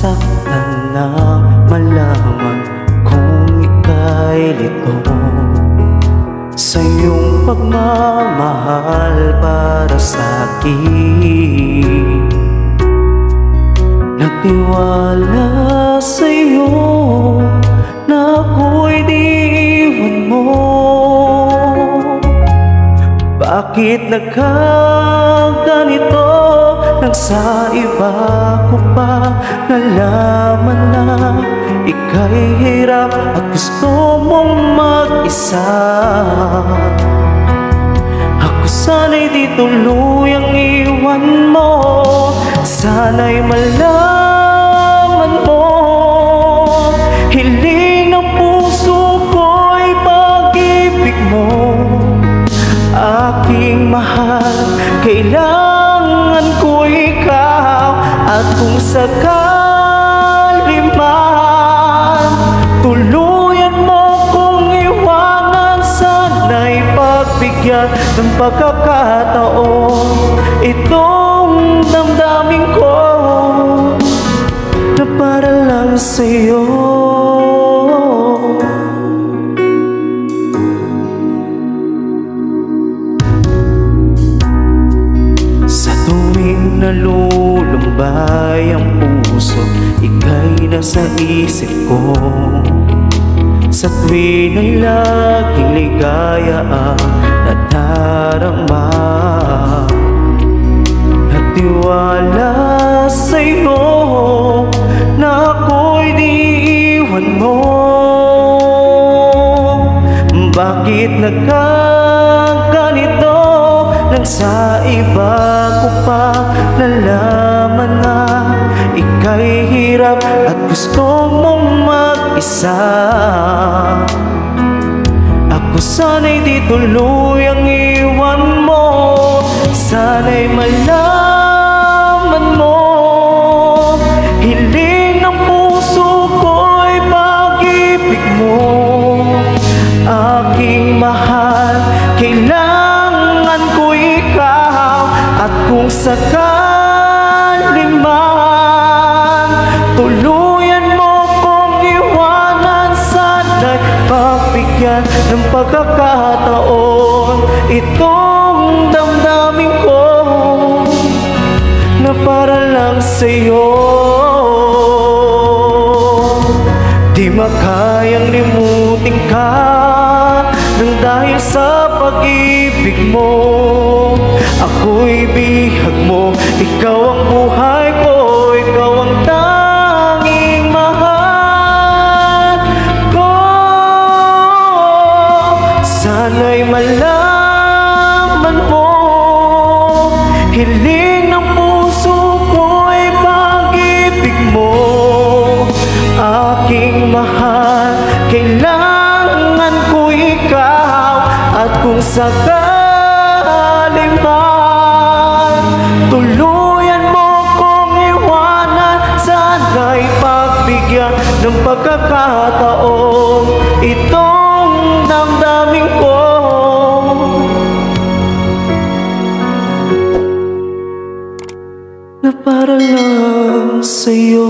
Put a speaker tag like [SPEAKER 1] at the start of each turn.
[SPEAKER 1] nasaktan na malaman kung ika'y lito sa iyong pagmamahal para sa'kin. Nagtiwala sa'yo na ako'y di iwan mo. Bakit nagkaganito nang sa iba ko pa nalaman na ika'y hirap at gusto mong mag-isa? Ako sana'y di tuluyang iwan mo, sana'y malaman mo. Hiling ng puso ko'y pag-ibig mo, aking mahal, kailangan ko ikaw. At kung sakali man tuluyan mo kong iwanan, sana'y pagbigyan ng pagkakataon itong damdamin ko na para lang sa'yo. Nalulumbay ang puso, ika'y nasa isip ko. Sa tuwin ay laging ligaya ang nadarama. Nagtiwala sa'yo na ako'y di iwan mo. Bakit nagkaganito nang sa iba ko pa nalaman na ika'y hirap at gusto mong mag-isa? Ako sana'y di tuluyang iwan mo, sana'y malaman mo. Hiling ng puso ko'y pag-ibig mo, aking mahal, kailangan ko ikaw. At kung sakali man tuluyan mo kong iwanan, sana'y pagbigyan ng pagkakataon itong damdamin ko na para lang sa'yo. Di makayang limutin ka nang dahil sa pag-ibig mo. Ako'y bihag mo, ikaw ang buhay ko, ikaw ang tanging mahal ko. Sana'y malaman mo, hiling ng puso ko'y pag-ibig mo, aking mahal, kailangan ko ikaw. At kung sakali man tuluyan mo kong iwanan, sana'y pagbigyan ng pagkakataon itong damdamin ko na para lang sa'yo.